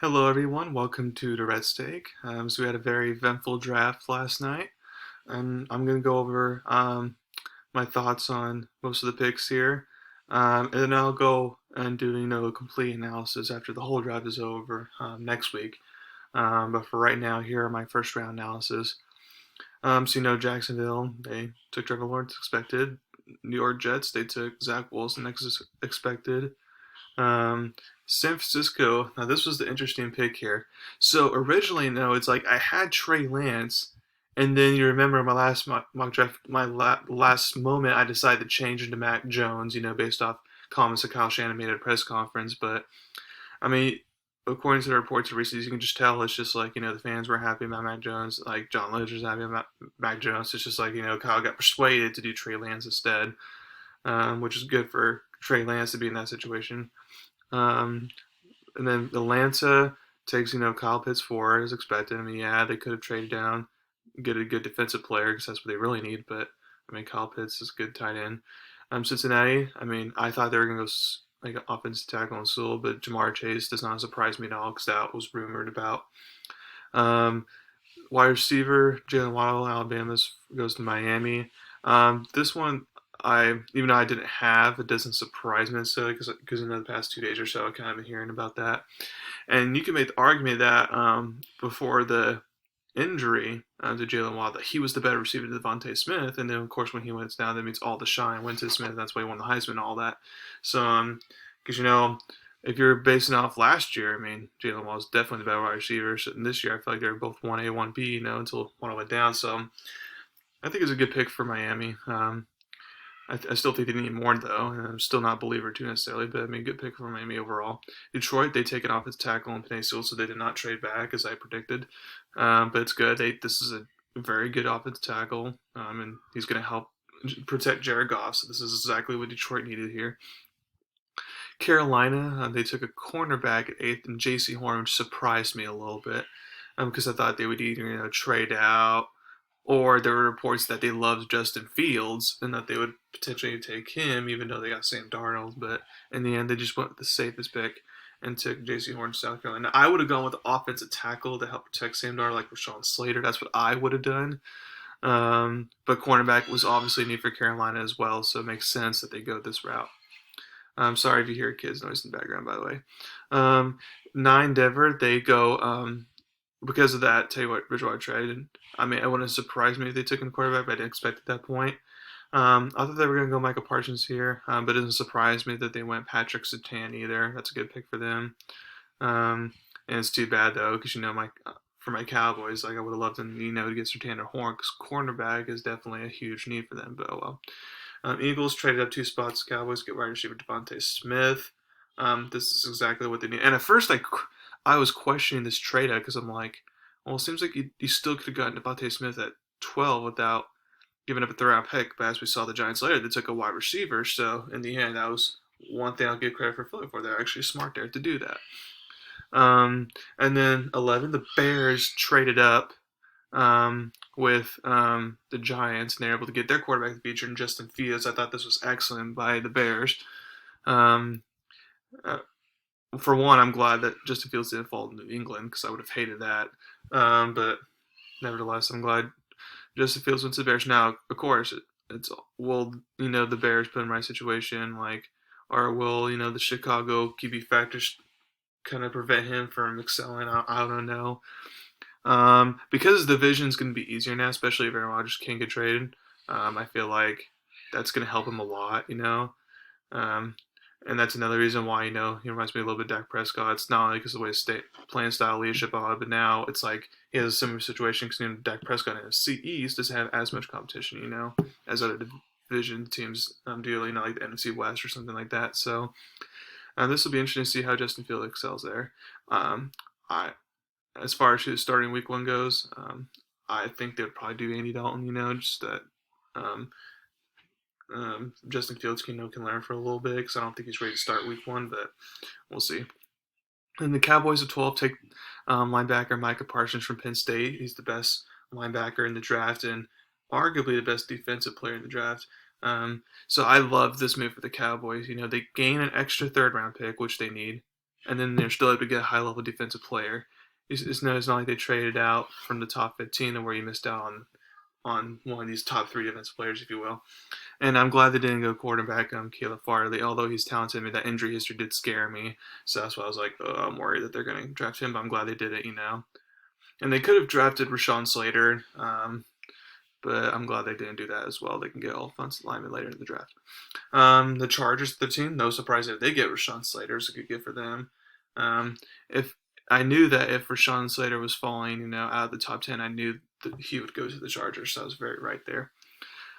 Hello, everyone. Welcome to Durrett's Take. So we had a very eventful draft last night, and I'm going to go over my thoughts on most of the picks here, and then I'll go and do a complete analysis after the whole draft is over next week. But for right now, here are my first round analysis. Jacksonville, they took Trevor Lawrence expected. New York Jets, they took Zach Wilson expected. Um, San Francisco. Now this was the interesting pick here. So originally, no, it's like I had Trey Lance, and then you remember my last mock draft, last moment, I decided to change into Mac Jones. Based off comments that Kyle Shanahan made at a press conference. But I mean, according to the reports of recent, you can just tell it's just like the fans were happy about Mac Jones, like John Lynch happy about Mac Jones. It's just like Kyle got persuaded to do Trey Lance instead, which is good for Trey Lance to be in that situation. Um, and then Atlanta takes, Kyle Pitts forward as expected. I mean, yeah, they could have traded down, get a good defensive player because that's what they really need. But I mean, Kyle Pitts is a good tight end. Cincinnati. I mean, I thought they were going to go like offensive tackle and Sewell, but Jamar Chase does not surprise me at all because that was rumored about. Um, Wide receiver Jalen Waddle, Alabama goes to Miami. This one, even though I didn't have, it doesn't surprise me necessarily because in the past 2 days or so, I kind of been hearing about that. And you can make the argument that before the injury to Jalen Waddle, that he was the better receiver than Devontae Smith. And then, of course, when he went down, that means all the shine went to Smith. That's why he won the Heisman and all that. So, because, if you're basing off last year, I mean, Jalen Waddle is definitely the better wide receiver. So this year, I feel like they're both 1A, 1B, until one went down. So I think it's a good pick for Miami. I still think they need more, though. And I'm still not a believer, too, necessarily. But, I mean, good pick for Miami overall. Detroit, they take an offensive tackle in Penei Sewell, so they did not trade back, as I predicted. But it's good. This is a very good offensive tackle, and he's going to help protect Jared Goff. So this is exactly what Detroit needed here. Carolina, they took a cornerback at eighth, and J.C. Horn, which surprised me a little bit because I thought they would either trade out, or there were reports that they loved Justin Fields and that they would potentially take him, even though they got Sam Darnold. But in the end, they just went with the safest pick and took J.C. Horn to South Carolina. I would have gone with the offensive tackle to help protect Sam Darnold, like Rashawn Slater. That's what I would have done. But cornerback was obviously a need for Carolina as well, so it makes sense that they go this route. I'm sorry if you hear kids noise in the background, by the way. Nine Denver, they go because of that. Tell you what, Bridgewater traded. I mean, it wouldn't surprise me if they took in quarterback, but I didn't expect at that point. I thought they were going to go Michael Parsons here, but it doesn't surprise me that they went Patrick Surtain either. That's a good pick for them. And it's too bad though, because for my Cowboys, like I would have loved them, to get Surtain or Horn, because cornerback is definitely a huge need for them. But oh well. Eagles traded up 2 spots. Cowboys get wide receiver Devontae Smith. This is exactly what they need. And at first, I was questioning this trade out because I'm like, well, it seems like you still could have gotten Devontae Smith at 12 without giving up a third round pick. But as we saw the Giants later, they took a wide receiver. So in the end, that was one thing I'll give credit for Philly for. They're actually smart there to do that. And then 11, the Bears traded up with the Giants, and they're able to get their quarterback the future in Justin Fields. I thought this was excellent by the Bears. Um, for one, I'm glad that Justin Fields didn't fall to New England because I would have hated that. But nevertheless, I'm glad Justin Fields went to the Bears. Now, of course, it's will the Bears put him in the right situation, or will the Chicago QB factors kind of prevent him from excelling? I don't know. Because the division's going to be easier now, especially if Aaron Rodgers can get traded. I feel like that's going to help him a lot. Um, and that's another reason why, he reminds me a little bit of Dak Prescott. It's not only because of the way his playing style, leadership, all that, but now it's like he has a similar situation because Dak Prescott in the East doesn't have as much competition, as other division teams do, like the NFC West or something like that. So this will be interesting to see how Justin Fields excels there. I As far as who's starting week one goes, I think they would probably do Andy Dalton, just that Justin Fields can learn for a little bit because I don't think he's ready to start week one, but we'll see. And the Cowboys at 12 take linebacker Micah Parsons from Penn State. He's the best linebacker in the draft and arguably the best defensive player in the draft. So I love this move for the Cowboys. They gain an extra third round pick, which they need. and then they're still able to get a high-level defensive player. It's not like they traded out from the top 15 and where you missed out on one of these top three defensive players, if you will. And I'm glad they didn't go quarterback on Caleb Farley, although he's talented. I mean, that injury history did scare me, so that's why I was like, oh, I'm worried that they're going to draft him, but I'm glad they did it. And they could have drafted Rashawn Slater, but I'm glad they didn't do that as well. They can get offensive linemen later in the draft. The Chargers, the team, no surprise if they get Rashawn Slater. It's a good get for them. If I knew that if Rashawn Slater was falling, out of the top 10, I knew that he would go to the Chargers, so I was very right there.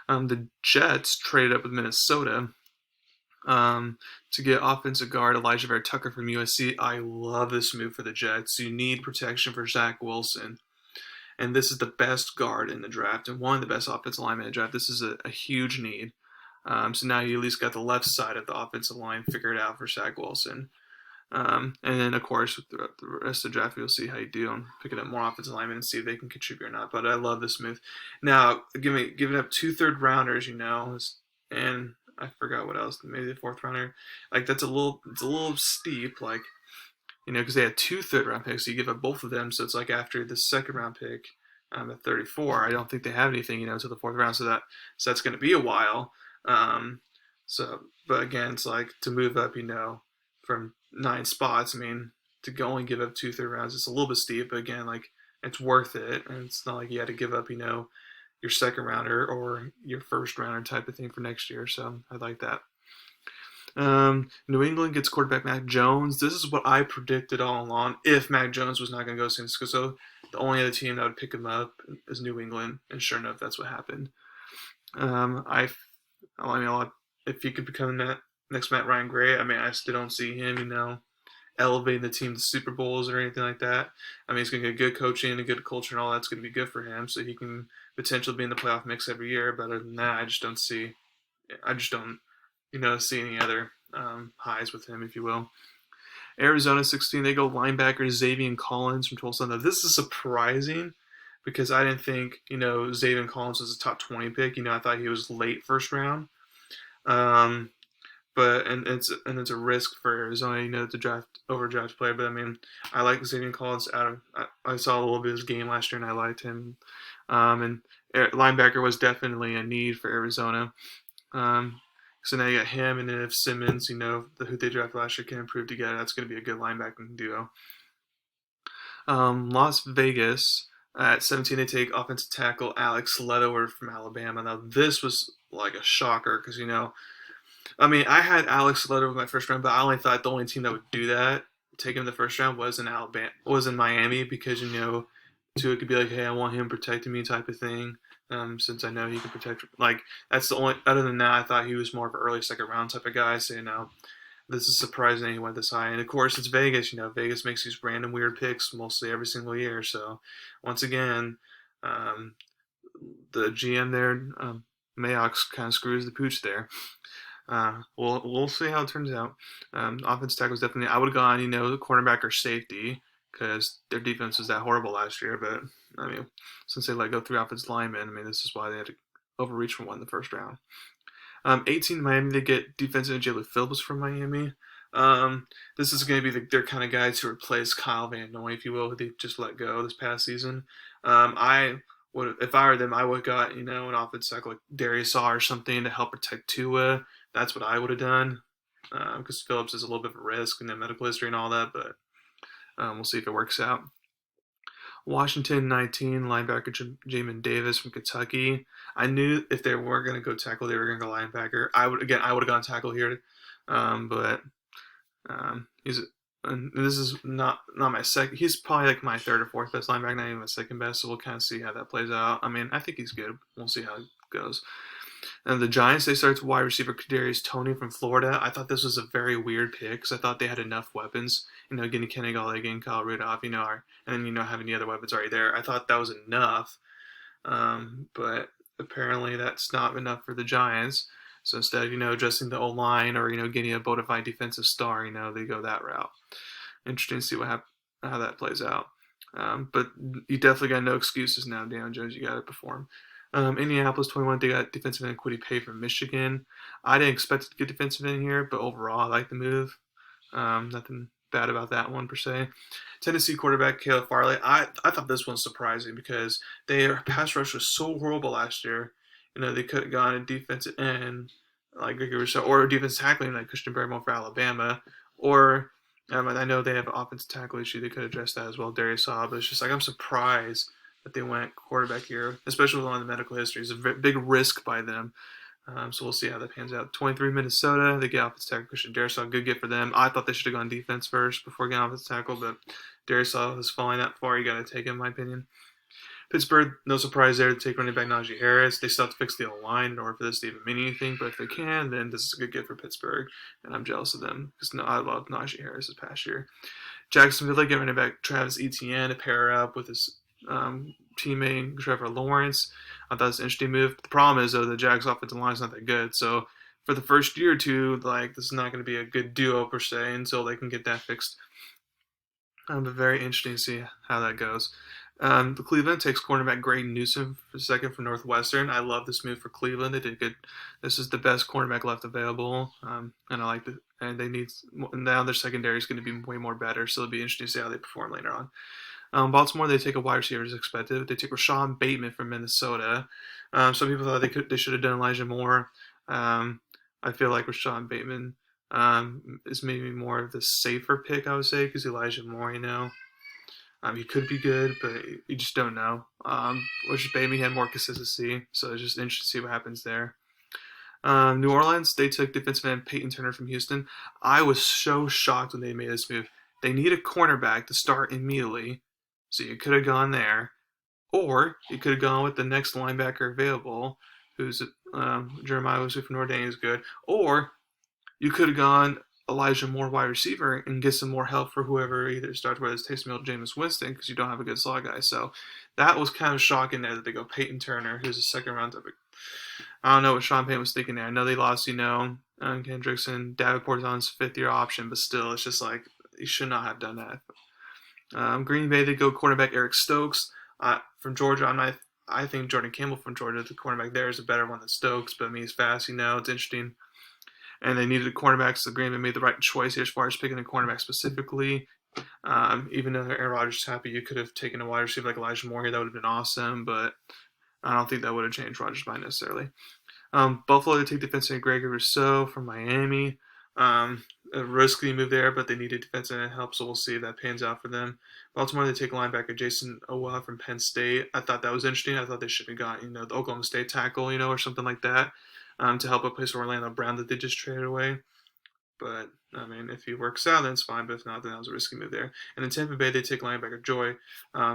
The Jets traded up with Minnesota to get offensive guard Elijah Vera Tucker from USC. I love this move for the Jets. You need protection for Zach Wilson. And this is the best guard in the draft and one of the best offensive linemen in the draft. This is a huge need. So now you at least got the left side of the offensive line figured out for Zach Wilson. And then, of course, with the rest of the draft, you'll see how you do on picking up more offensive linemen and see if they can contribute or not. But I love this move. Now, giving up 2 third-rounders, and I forgot what else. Maybe the 4th rounder. Like, it's a little steep, like, because they had 2 third-round picks. So you give up both of them. So it's like after the 2nd-round pick at 34, I don't think they have anything, until the 4th round. So that's going to be a while. But again, it's like to move up, from 9 spots. I mean, to go and give up 2 third rounds, it's a little bit steep, but again, like, it's worth it. And it's not like you had to give up, your 2nd rounder or your 1st rounder type of thing for next year. So I like that. New England gets quarterback Mac Jones. This is what I predicted all along. If Mac Jones was not going to go to San Francisco, the only other team that would pick him up is New England, and sure enough, that's what happened. If he could become that next Matt Ryan Gray, I mean, I still don't see him, elevating the team to Super Bowls or anything like that. I mean, he's going to get good coaching and a good culture and all that's going to be good for him, so he can potentially be in the playoff mix every year. But other than that, I just don't see any other highs with him, if you will. Arizona 16, they go linebacker Xavier Collins from Tulsa. Now, this is surprising because I didn't think, Xavier Collins was a top 20 pick. I thought he was late 1st round. But it's a risk for Arizona, to overdraft player. But I mean, I like Xavier Collins. I saw a little bit of his game last year, and I liked him. And linebacker was definitely a need for Arizona. So now you got him, and then if Simmons, who they drafted last year, can improve together, that's going to be a good linebacking duo. Las Vegas at 17, they take offensive tackle Alex Leatherwood from Alabama. Now this was like a shocker because I mean, I had Alex Leatherwood my 1st round, but I only thought the only team that would do that, take him the 1st round, was in Miami because Tua could be like, hey, I want him protecting me type of thing. Since I know he can protect, like, that's the only. Other than that, I thought he was more of an early 2nd round type of guy. So this is surprising he went this high. And of course, it's Vegas. Vegas makes these random weird picks mostly every single year. So once again, the GM there, Mayock, kind of screws the pooch there. We'll see how it turns out. Offensive tackle is definitely. I would have gone, the cornerback or safety because their defense was that horrible last year. But I mean, since they let go 3 offensive linemen, I mean, this is why they had to overreach for one in the 1st round. 18 Miami, they get defensive Jalen Phillips from Miami. This is going to be their kind of guys to replace Kyle Van Noy, if you will, who they just let go this past season. If I were them, I would have got, an offensive tackle like Darius Saw or something to help protect Tua. That's what I would have done because Phillips is a little bit of a risk in the medical history and all that, but we'll see if it works out. Washington 19, linebacker Jamin Davis from Kentucky. I knew if they weren't going to go tackle, they were going to go linebacker. I would have gone tackle here, but this is not my second. He's probably like my 3rd or 4th best linebacker, not even my 2nd best. So we'll kind of see how that plays out. I mean, I think he's good. We'll see how it goes. And the Giants, they started wide receiver Kadarius Toney from Florida. I thought this was a very weird pick because I thought they had enough weapons. Getting Kenny Galladay, getting Kyle Rudolph, and then having the other weapons already there. I thought that was enough, but apparently that's not enough for the Giants. So instead of adjusting the O-line or getting a bona fide defensive star, they go that route. Interesting to see how that plays out. But you definitely got no excuses now, Daniel Jones. You got to perform. Indianapolis 21, they got defensive end Kwity Paye from Michigan. I didn't expect to get defensive end here, but overall, I like the move. Nothing bad about that one per se. Tennessee quarterback Caleb Farley. I thought this one's surprising because their pass rush was so horrible last year. They could have gone in defensive end like Gregory Rousseau or defense tackling like Christian Barrymore for Alabama, or I know they have an offensive tackle issue. They could address that as well. Darius Saab. But it's just like I'm surprised that they went quarterback here, especially with all the medical history. It's a big risk by them. So we'll see how that pans out. 23 Minnesota. They get offensive tackle Christian Darrisaw. Good get for them. I thought they should have gone defense first before getting offensive tackle, but Darrisaw is falling that far. You got to take him, in my opinion. Pittsburgh, no surprise there to take running back Najee Harris. They still have to fix the O-line in order for this to even mean anything, but if they can, then this is a good get for Pittsburgh, and I'm jealous of them because I love Najee Harris this past year. Jacksonville, they get running back Travis Etienne to pair up with his teammate Trevor Lawrence. I thought it was an interesting move. The problem is, though, the Jags' offensive line is not that good, so for the first year or two, this is not going to be a good duo per se until they can get that fixed. But very interesting to see how that goes. The Cleveland takes cornerback Greg Newsome for second from Northwestern. I love this move for Cleveland. They did good. This is the best cornerback left available, and I like it. And they need now their secondary is going to be way more better. So it'll be interesting to see how they perform later on. Baltimore, they take a wide receiver as expected. They take Rashawn Bateman from Minnesota. Some people thought they should have done Elijah Moore. I feel like Rashawn Bateman is maybe more of the safer pick, I would say, because Elijah Moore, he could be good, but you just don't know. Which Bateman had more consistency, so it's just interesting to see what happens there. New Orleans, they took defensive end Peyton Turner from Houston. I was so shocked when they made this move. They need a cornerback to start immediately, so you could have gone there. Or you could have gone with the next linebacker available, who's Jeremiah Owusu from Notre Dame is good. Or you could have gone Elijah Moore wide receiver and get some more help for whoever either starts, whether it's Taysom Hill or Jameis Winston, because you don't have a good slot guy. So that was kind of shocking there that they go Peyton Turner, who's a second round pick. I don't know what Sean Payton was thinking there. I know they lost, Kendrickson. Davenport's on his fifth-year option, but still, it's just like you should not have done that. Green Bay, they go cornerback Eric Stokes from Georgia. I think Jordan Campbell from Georgia, the cornerback there, is a better one than Stokes, but he's fast, it's interesting. And they needed a cornerback, so Green Bay made the right choice here as far as picking a cornerback specifically. Even though Aaron Rodgers is happy, you could have taken a wide receiver like Elijah Moore here. That would have been awesome, but I don't think that would have changed Rodgers' mind necessarily. Buffalo, they take defensive end Gregory Rousseau from Miami. A risky move there, but they needed defensive end help, so we'll see if that pans out for them. Baltimore, they take linebacker Jason Owa from Penn State. I thought that was interesting. I thought they should have gotten, the Oklahoma State tackle, or something like that. To help replace Orlando Brown that they just traded away. But, if he works out, then it's fine. But if not, then that was a risky move there. And in Tampa Bay, they take linebacker Joy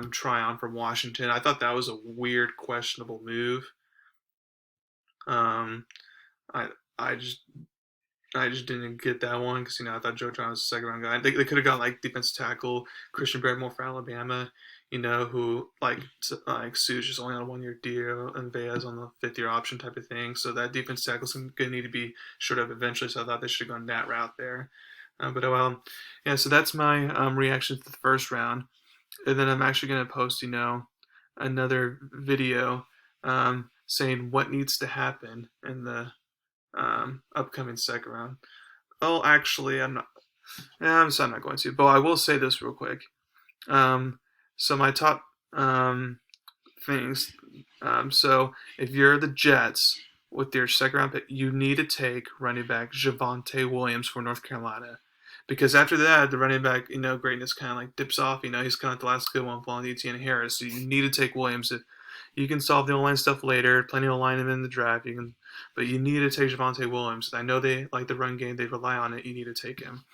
Tryon from Washington. I thought that was a weird, questionable move. I just didn't get that one because, I thought Joe Tryon was a second-round guy. They could have got, defensive tackle Christian Barrymore for Alabama, who, Sue's just only on a one-year deal, and Vea's on the fifth-year option type of thing. So that defense tackle is going to need to be shored up eventually, so I thought they should have gone that route there. So that's my reaction to the first round. And then I'm actually going to post, another video saying what needs to happen in the upcoming second round. Oh, actually, I'm not going to, but I will say this real quick. So my top things. So if you're the Jets with your second round pick, you need to take running back Javonte Williams for North Carolina. Because after that, the running back, greatness kind of dips off. He's kind of the last good one following Etienne Harris. So you need to take Williams. You can solve the online stuff later. Plenty of line him in the draft. But you need to take Javonte Williams. I know they like the run game. They rely on it. You need to take him.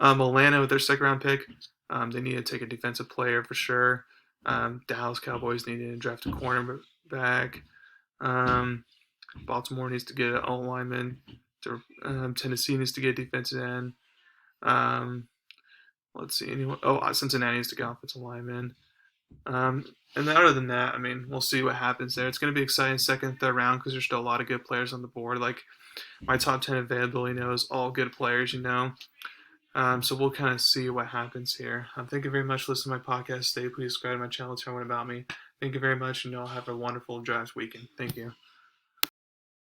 Atlanta with their second round pick. They need to take a defensive player for sure. Dallas Cowboys need to draft a cornerback. Baltimore needs to get an O-lineman. Tennessee needs to get a defensive end. Let's see. Cincinnati needs to get offensive lineman. And then other than that, we'll see what happens there. It's going to be exciting second, third round because there's still a lot of good players on the board. My top 10 available, is all good players, So we'll kind of see what happens here. Thank you very much for listening to my podcast today. Please subscribe to my channel, tell everyone about me. Thank you very much, and y'all have a wonderful draft weekend. Thank you.